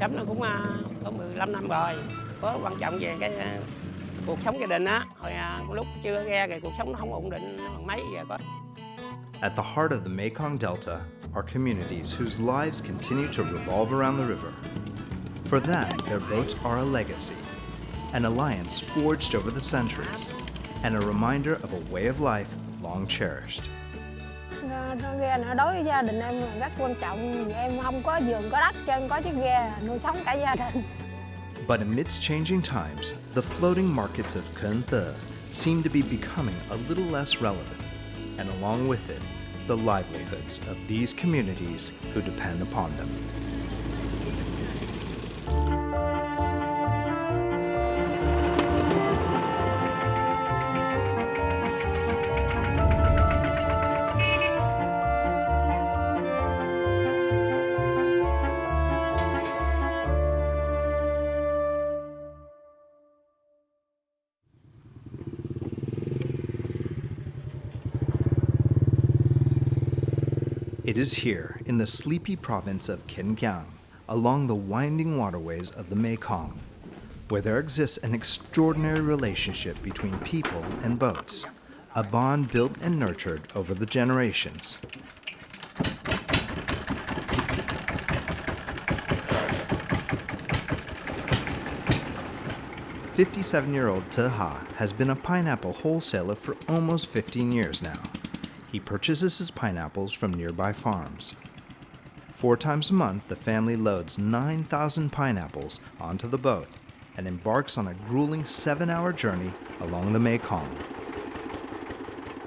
sống nó cũng có 15 năm rồi. Có quan trọng về cái cuộc sống gia đình á. Hồi lúc chưa ra thì cuộc sống nó không ổn định bằng mấy giờ có. At the heart of the Mekong Delta are communities whose lives continue to revolve around the river. For them, their boats are a legacy, an alliance forged over the centuries, and a reminder of a way of life long cherished. Ghe này đối với gia đình em rất quan trọng. Em không có vườn có đất cho em có chiếc ghe nuôi sống cả gia đình. But amidst changing times, the floating markets of Kenthe seem to be becoming a little less relevant, and along with it, the livelihoods of these communities who depend upon them. It is here, in the sleepy province of Kingyang, along the winding waterways of the Mekong, where there exists an extraordinary relationship between people and boats, a bond built and nurtured over the generations. "57-year-old Taha has been a pineapple wholesaler for almost 15 years now. He purchases his pineapples from nearby farms. 4 times a month, the family loads 9,000 pineapples onto the boat and embarks on a grueling 7-hour journey along the Mekong.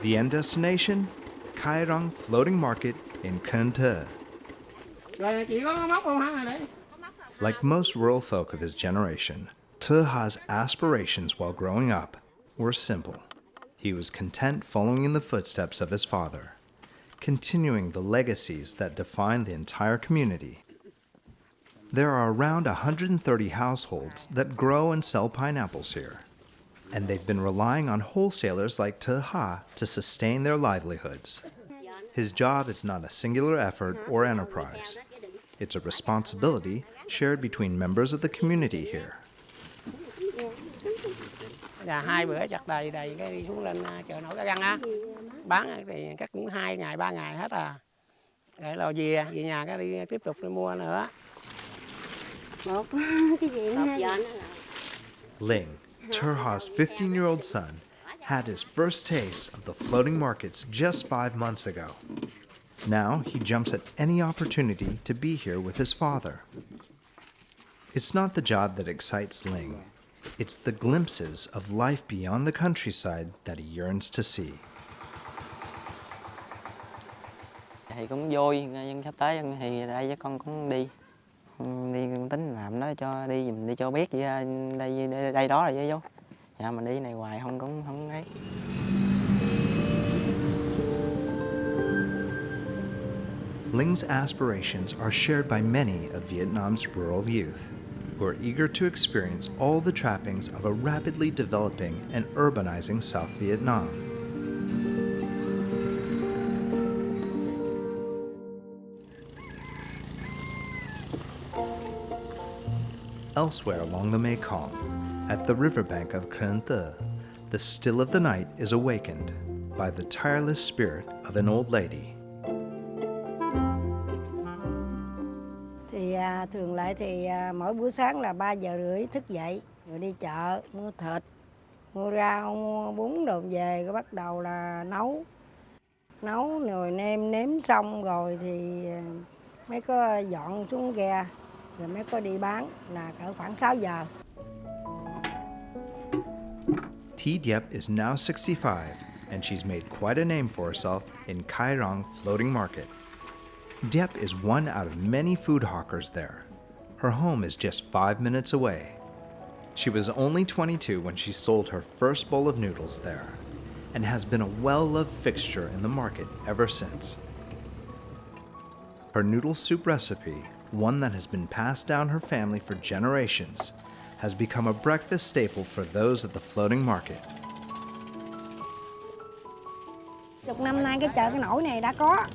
The end destination? Kairong Floating Market in Kenthe. Like most rural folk of his generation, Taha's aspirations while growing up were simple. He was content following in the footsteps of his father, continuing the legacies that define the entire community. There are around 130 households that grow and sell pineapples here, and they've been relying on wholesalers like Taha to sustain their livelihoods. His job is not a singular effort or enterprise. It's a responsibility shared between members of the community here. Là 2 bữa chặt đầy cái đi xuống lên chợ nổi Cái Răng á, bán thì chắc cũng 2 ngày 3 ngày hết à. Để lo về nhà cái đi tiếp tục đi mua nữa. Ling, Taha's 15-year-old son, had his first taste of the floating markets just 5 months ago. Now he jumps at any opportunity to be here with his father. It's not the job that excites Ling. It's the glimpses of life beyond the countryside that he yearns to see. Thì cũng vui, nhưng sắp tới thì đây với con cũng đi tính làm nó cho đi mình đi cho biết vậy đây đó rồi chứ. Dạ mình đi này hoài không ấy. Ling's aspirations are shared by many of Vietnam's rural youth, who are eager to experience all the trappings of a rapidly developing and urbanizing South Vietnam. Elsewhere along the Mekong, at the riverbank of Kenthe, the still of the night is awakened by the tireless spirit of an old lady. Thì thường lại thì mỗi buổi sáng là 3 giờ rưỡi thức dậy rồi đi chợ mua thịt, mua rau, mua bún đồ về rồi bắt đầu là nấu rồi nêm xong rồi thì mới có dọn xuống ghe rồi mới có đi bán là cỡ khoảng 6 giờ. Deepep is now 65 and she's made quite a name for herself in Kairong Floating Market. Deep is one out of many food hawkers there. Her home is just 5 minutes away. She was only 22 when she sold her first bowl of noodles there, and has been a well-loved fixture in the market ever since. Her noodle soup recipe, one that has been passed down her family for generations, has become a breakfast staple for those at the floating market. Chục năm nay cái chợ cái nổi này đã có.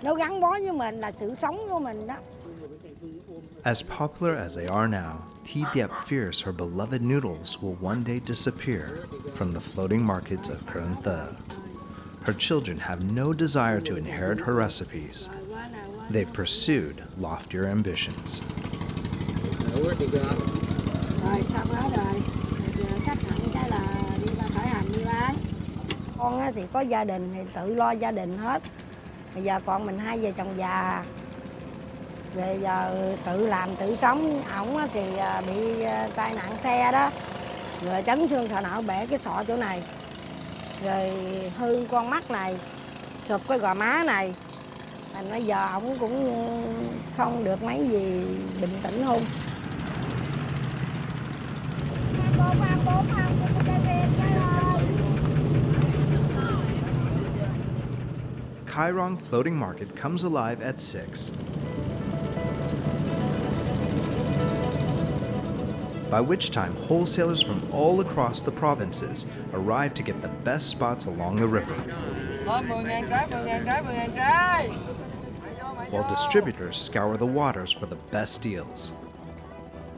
Nó gắn bó với mình là sự sống của mình đó. As popular as they are now, Deepep fears her beloved noodles will one day disappear from the floating markets of Kacio. Her children have no desire to inherit her recipes. They've pursued loftier ambitions. Rồi xong hết rồi. Giờ chắc hẳn cái là đi ba khởi hành đi bán. Con thì có gia đình thì tự lo gia đình hết. Bây giờ còn mình hai vợ chồng già. Rồi giờ tự làm tự sống. Ổng thì bị tai nạn xe đó. Rồi chấn xương sọ não bể cái sọ chỗ này. Rồi hư con mắt này. Sụp cái gò má này. Thành bây giờ ổng cũng không được mấy gì bình tĩnh hôn. Kacio Floating Market comes alive at 6. By which time wholesalers from all across the provinces arrive to get the best spots along the river, while distributors scour the waters for the best deals.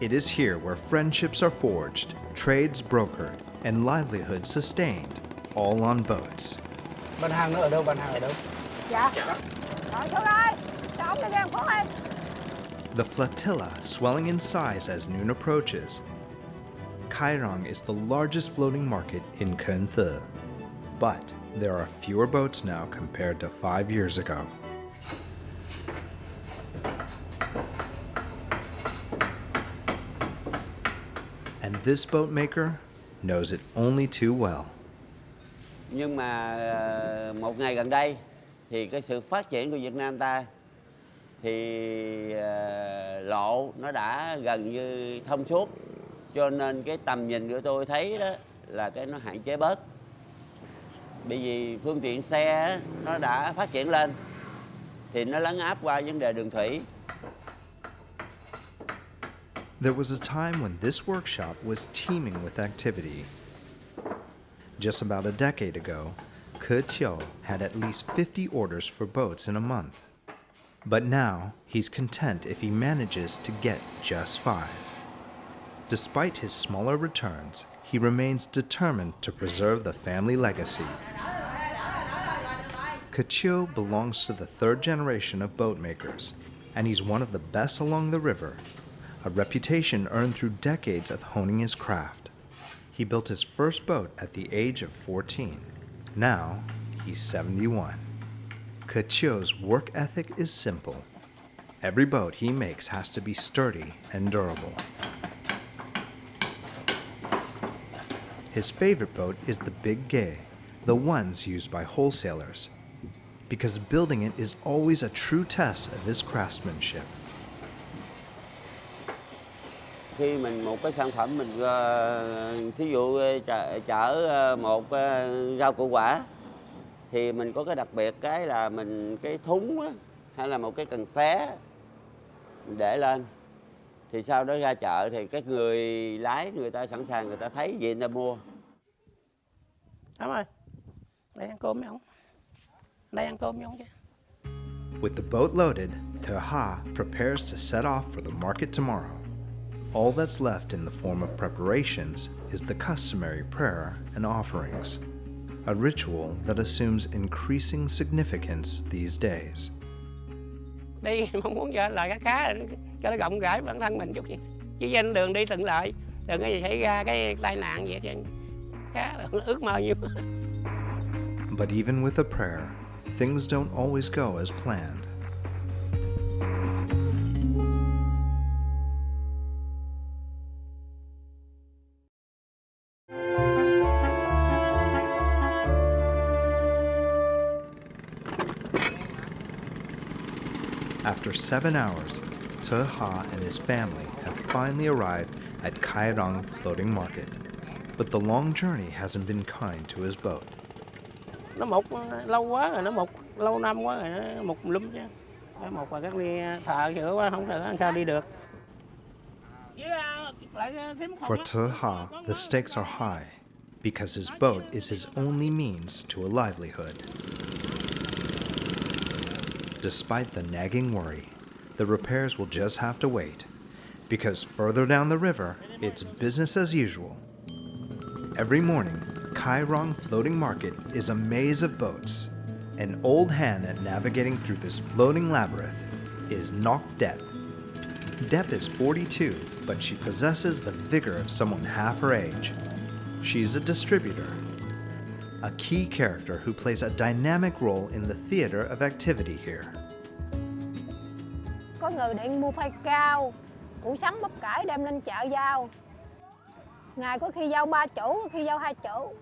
It is here where friendships are forged, trades brokered, and livelihoods sustained, all on boats. Bàn hàng nó ở đâu? Bàn hàng ở đâu? Dạ. Rồi xuống đây. Cho ông đi đem phố lên. The flotilla swelling in size as noon approaches. Kacio is the largest floating market in Kacio, but there are fewer boats now compared to 5 years ago. And this boat maker knows it only too well. Nhưng mà một ngày gần đây thì cái sự phát triển của Việt Nam ta thì lộ nó đã gần như thông suốt, cho nên cái tầm nhìn của tôi thấy đó là cái nó hạn chế bớt. Bởi vì phương tiện xe nó đã phát triển lên thì nó lấn áp qua vấn đề đường thủy. There was a time when this workshop was teeming with activity. Just about a decade ago, Kacio had at least 50 orders for boats in a month. But now, he's content if he manages to get just 5. Despite his smaller returns, he remains determined to preserve the family legacy. Kacio belongs to the 3rd generation of boat makers, and he's one of the best along the river, a reputation earned through decades of honing his craft. He built his first boat at the age of 14. Now, he's 71. Kacio's work ethic is simple. Every boat he makes has to be sturdy and durable. His favorite boat is the big gay, the ones used by wholesalers, because building it is always a true test of his craftsmanship. Khi mình một cái sản phẩm mình thí dụ chở một rau củ quả thì mình có cái đặc biệt cái là mình cái thúng á, hay là một cái cần xé mình để lên thì sau đó ra chợ thì cái người lái người ta sẵn sàng, người ta thấy gì người ta mua. Đúng rồi. Đây ăn cơm với ông. Đây ăn cơm với ông chứ. With the boat loaded, Taha prepares to set off for the market tomorrow. All that's left in the form of preparations is the customary prayer and offerings, a ritual that assumes increasing significance these days. Đi mong muốn cho lại cá cho nó rộng rãi bản thân mình chút gì. Chứ trên đường đi thuận lợi, đừng có gì xảy ra cái tai nạn gì hết trơn. Cá là ước mơ nhiều. But even with a prayer, things don't always go as planned. After 7 hours, Taha and his family have finally arrived at Kacio Floating Market. But the long journey hasn't been kind to his boat. Nó mục lâu quá rồi, nó mục lâu năm quá rồi, nó mục lum chứ. Nó mục và các đi thợ sửa quá, không thợ sao đi được. For Taha, the stakes are high because his boat is his only means to a livelihood. Despite the nagging worry, the repairs will just have to wait. because further down the river, it's business as usual. Every morning, Kai Rong Floating Market is a maze of boats. An old hand at navigating through this floating labyrinth is Nok Dep. Dep is 42, but she possesses the vigor of someone half her age. She's a distributor, a key character who plays a dynamic role in the theater of activity here. Có người điện mua khoai cao, củ sắn bắp cải đem lên chợ giao. Ngày có khi giao 3 chủ, có khi giao 2 chủ.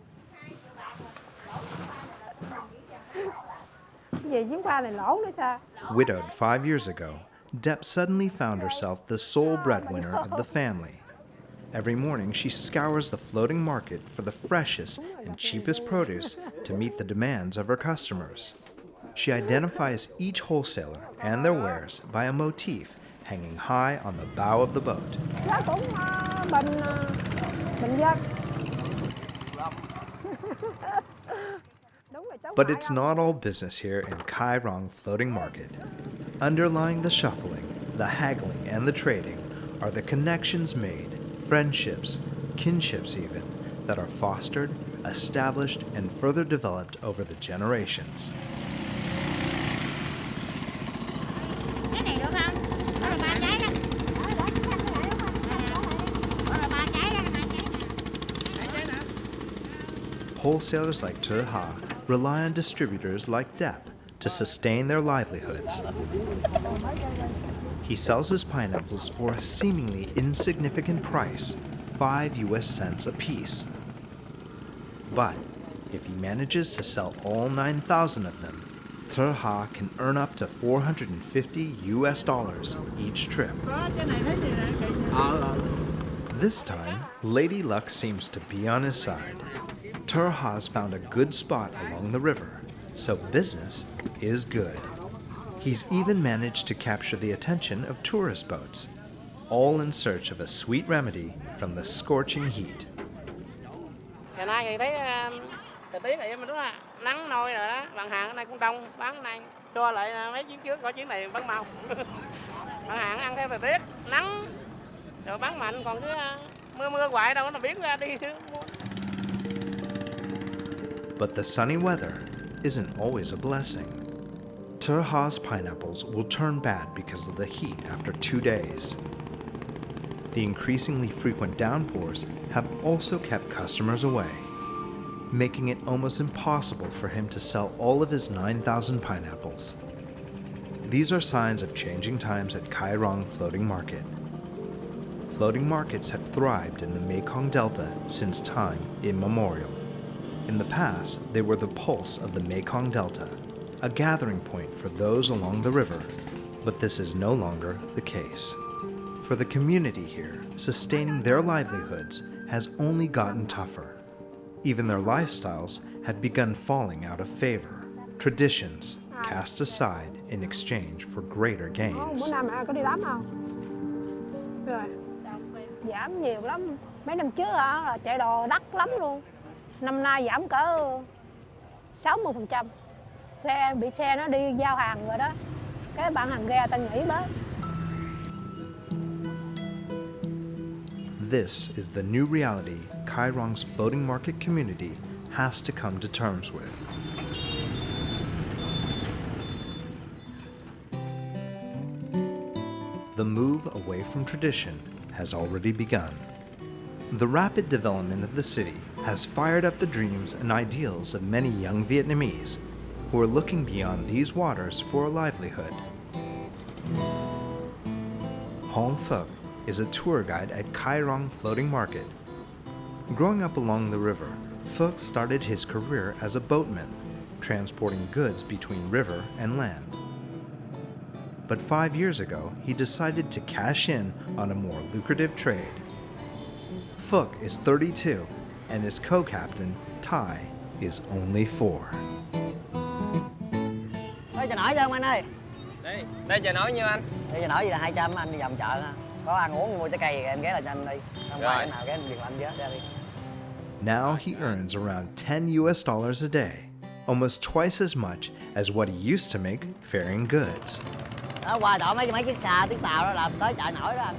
Gì chuyến qua này lỗ nữa sao? Widowed 5 years ago, Dep suddenly found herself the sole breadwinner of the family. Every morning, she scours the floating market for the freshest and cheapest produce to meet the demands of her customers. She identifies each wholesaler and their wares by a motif hanging high on the bow of the boat. Giá cũng bình dân. But it's not all business here in Kai Rong Floating Market. Underlying the shuffling, the haggling, and the trading are the connections made, friendships, kinships even, that are fostered, established, and further developed over the generations. Cái này được không? Đó là 3 trái đó. Đó là 3 trái đó, 2 trái đó. Wholesalers like Taha rely on distributors like Dep to sustain their livelihoods. He sells his pineapples for a seemingly insignificant price, 5 US cents a piece. But if he manages to sell all 9,000 of them, Taha can earn up to $450 US each trip. This time, Lady Luck seems to be on his side. Taha's found a good spot along the river, so business is good. He's even managed to capture the attention of tourist boats, all in search of a sweet remedy from the scorching heat. Ngày nay thì thấy thời tiết này mình rất là nắng nôi rồi đó, bạn hàng cái này cũng đông, bán cái này cho lại mấy chuyến trước, có chuyến này bán mau. Bạn hàng ăn theo thời tiết, nắng rồi bán mạnh, còn cứ mưa hoài đâu nó biến ra đi chứ. But the sunny weather isn't always a blessing. Taha's pineapples will turn bad because of the heat after 2 days. The increasingly frequent downpours have also kept customers away, making it almost impossible for him to sell all of his 9,000 pineapples. These are signs of changing times at Kai Rong Floating Market. Floating markets have thrived in the Mekong Delta since time immemorial. In the past, they were the pulse of the Mekong Delta, a gathering point for those along the river, but this is no longer the case. For the community here, sustaining their livelihoods has only gotten tougher. Even their lifestyles have begun falling out of favor, traditions cast aside in exchange for greater gains. Bữa nay mẹ có đi đám không? Rồi. Giảm nhiều lắm. Mấy năm trước là chạy đồ đắt lắm luôn. Năm nay giảm cỡ 60%. Bị xe nó đi giao hàng rồi đó. Cái bạn hàng ghe ta nghỉ bớt. This is the new reality Kai Rong's floating market community has to come to terms with. The move away from tradition has already begun. The rapid development of the city has fired up the dreams and ideals of many young Vietnamese who are looking beyond these waters for a livelihood. Hong Phuc is a tour guide at Kai Rong Floating Market. Growing up along the river, Phuc started his career as a boatman, transporting goods between river and land. But 5 years ago, he decided to cash in on a more lucrative trade. Phuc is 32, and his co-captain, Tai, is only 4. Ơi, chà nổi cho ông anh ơi. Đây chà nổi nhiêu anh? Đây chà nổi gì là 200 anh đi vòng chợ ha. Có ăn uống mua trái cây em ghé là cho anh đi. Không phải cái nào ghé việc làm chứ ra đi. Now he earns around $10 a day, almost twice as much as what he used to make ferrying goods. Đó qua chỗ mấy chiếc xà, chiếc tàu đó là tới chợ nổi đó anh.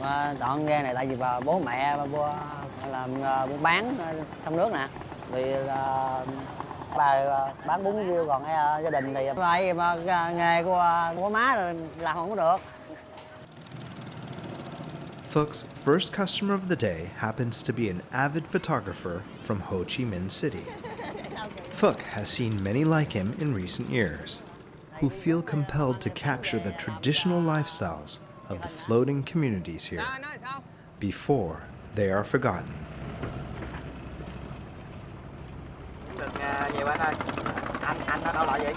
Mà chọn ghe này tại vì bố mẹ làm buôn bán sông nước nè, vì bà bán bún riêu, còn gia đình thì phải mà nghề của má làm không có được. Phoc's first customer of the day happens to be an avid photographer from Ho Chi Minh City. Phoc has seen many like him in recent years, who feel compelled to capture the traditional lifestyles of the floating communities here before they are forgotten. Được nhiều anh ơi. Anh ở đâu lại vậy?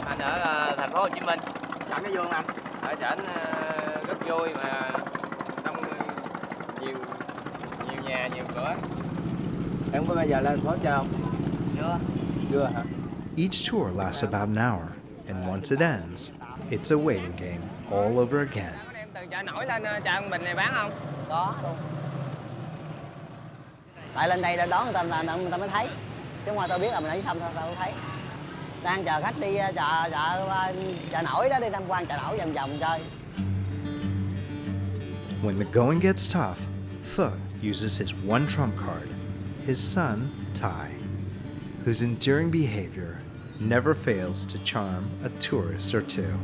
Anh ở thành phố Hồ Chí Minh. Chọn cái vui không anh? Ở trển rất vui mà đông nhiều nhà nhiều cửa. Em có bao giờ lên phố chơi không? Chưa hả? Each tour lasts about an hour, and once it ends, it's a waiting game all over again. Có đem từ chợ nổi lên chợ An Bình này bán không? Có luôn. Tại lên đây đón người ta mới thấy. Chứ ngoài tao biết là mình ở dưới sông tao không thấy. Đang chờ khách đi chợ nổi đó, đi tham quan chợ nổi vòng vòng chơi. When the going gets tough, Phoc uses his one trump card, his son, Taha, whose enduring behavior never fails to charm a tourist or two.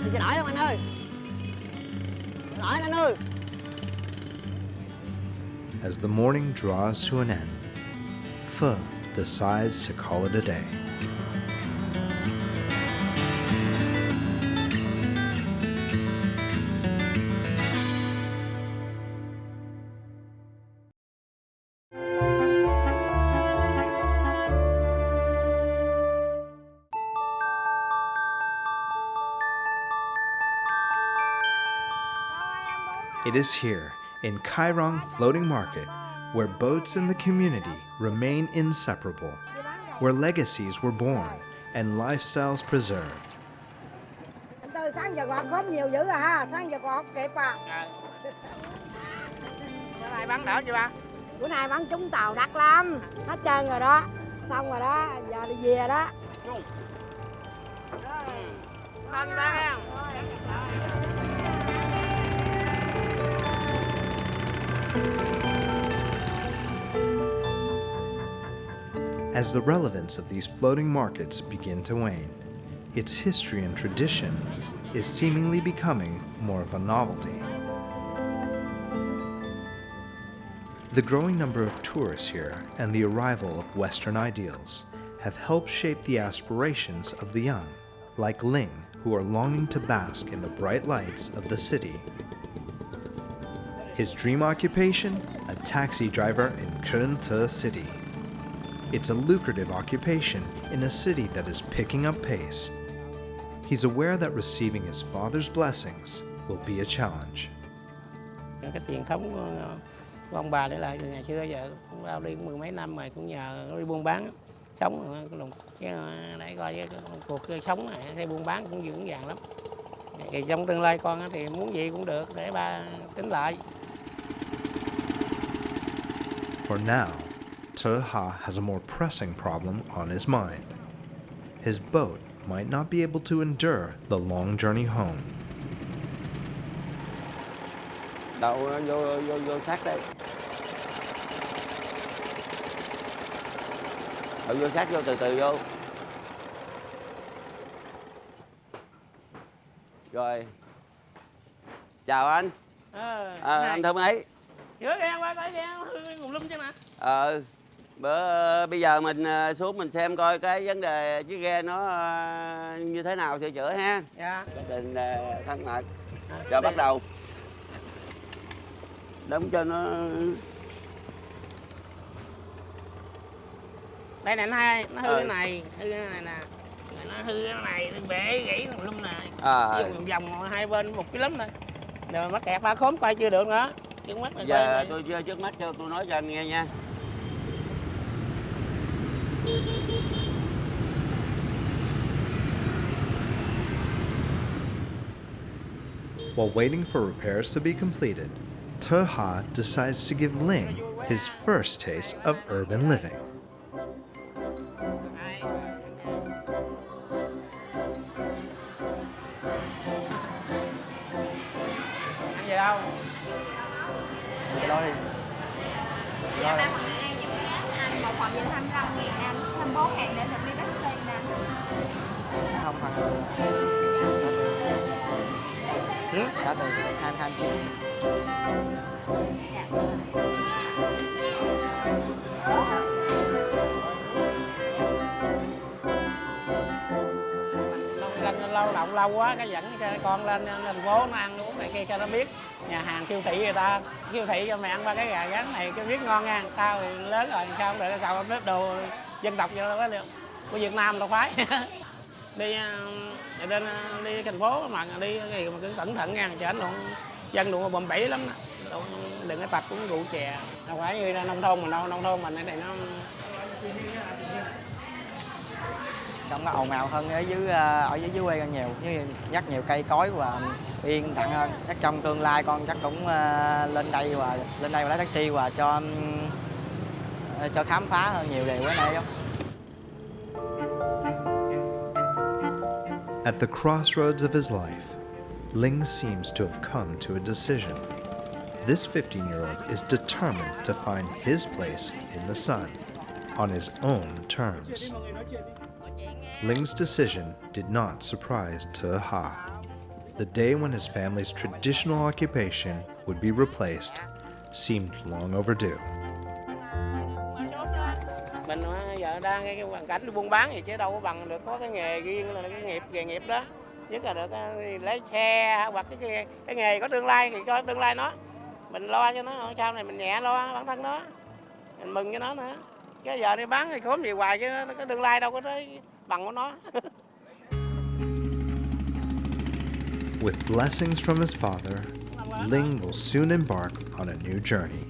Đi chợ nổi không anh ơi? Chợ nổi anh ơi! As the morning draws to an end, Phoc decides to call it a day. It is here, in Kairong Floating Market, where boats in the community remain inseparable, where legacies were born and lifestyles preserved. Anh Tư, sáng giờ gọt khóm nhiều dữ à ha, sáng giờ gọt kịp à. Bữa nay bán đỡ chưa ba? Bữa nay bán trúng tàu đắt lắm, hết trơn rồi đó, xong rồi đó, giờ đi về đó. Anh ba. As the relevance of these floating markets begin to wane, its history and tradition is seemingly becoming more of a novelty. The growing number of tourists here and the arrival of Western ideals have helped shape the aspirations of the young, like Ling, who are longing to bask in the bright lights of the city. His dream occupation? A taxi driver in Kern City. It's a lucrative occupation in a city that is picking up pace. He's aware that receiving his father's blessings will be a challenge. Cái truyền thống của ông bà để lại từ ngày xưa giờ cũng bao đi cũng mười mấy năm rồi, cũng nhờ đi buôn bán sống cái để coi cái cuộc sống này hay buôn bán cũng vững vàng lắm. Thì trong tương lai con thì muốn gì cũng được để ba tính lại. For now, Taha has a more pressing problem on his mind. His boat might not be able to endure the long journey home. Đậu vô sát đây. Đậu vô sát vô, từ từ vô. Rồi. Chào anh. Anh Thơm ấy. Giữa ghe qua tới ghe Ngùng Lum chứ nè. Bây giờ mình xuống mình xem coi cái vấn đề chiếc ghe nó như thế nào sửa chữa ha. Dạ. Gia đình thân mật. Rồi bắt đầu. Đóng cho nó. Đây nè nó hư cái này, hư cái này nè. Nó hư cái này, nó bể gãy Ngùng Lum này. Vòng vòng hai bên một cái lắm này. Rồi mắc kẹt ba khóm coi chưa được nữa. Trước mắt này giờ tôi trước mắt cho tôi nói cho anh nghe nha. While waiting for repairs to be completed, Taha decides to give Ling his first taste of urban living. đâu. Cái đó đi. Dạ, 3 phần đi ăn nhiều khác anh, 1 phần về 25.000 nè anh, 24.000 để được đi taxi nè anh. Không phần cả từ 29. Lâu động lâu quá cái dẫn con lên thành phố nó ăn uống này kia cho nó biết nhà hàng siêu thị người ta siêu thị cho mày ăn ba cái gà rán này cái biết ngon nha. Tao thì lớn rồi sao không để cậu bếp đồ dân tộc cho nó được của Việt Nam đâu phải. Đi lên đi thành phố mà đi thì mà cứ cẩn thận nha, chứ ảnh dân đụng bầm bẫy lắm đó. Đừng có tập uống rượu chè, đâu phải như nông thôn mình đâu, nông thôn mình này nó Trong nó ồn ào hơn ở dưới quê nhiều, như rất nhiều cây cối và yên lặng hơn. Chắc trong tương lai con chắc cũng lên đây và lái taxi và cho khám phá hơn nhiều điều cái này không? At the crossroads of his life, Ling seems to have come to a decision. This 15-year-old is determined to find his place in the sun on his own terms. Ling's decision did not surprise Taha. The day when his family's traditional occupation would be replaced seemed long overdue. Mình giờ đang cái hoàn cảnh buôn bán thì chứ đâu có bằng được có cái nghề riêng là cái nghề nghiệp đó. Nhất là được lái xe hoặc cái nghề có tương lai thì cho tương lai nó. Mình lo cho nó, sau này mình nhẹ lo bản thân nó. Mình mừng cho nó nữa. Cái giờ đi bán thì khốn gì hoài chứ cái tương lai đâu có tới bằng của nó. With blessings from his father, Ling will soon embark on a new journey.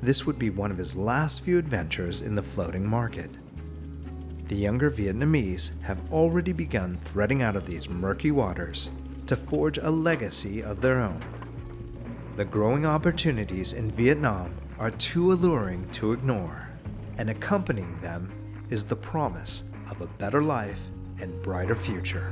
This would be one of his last few adventures in the floating market. The younger Vietnamese have already begun threading out of these murky waters to forge a legacy of their own. The growing opportunities in Vietnam are too alluring to ignore, and accompanying them is the promise of a better life and brighter future.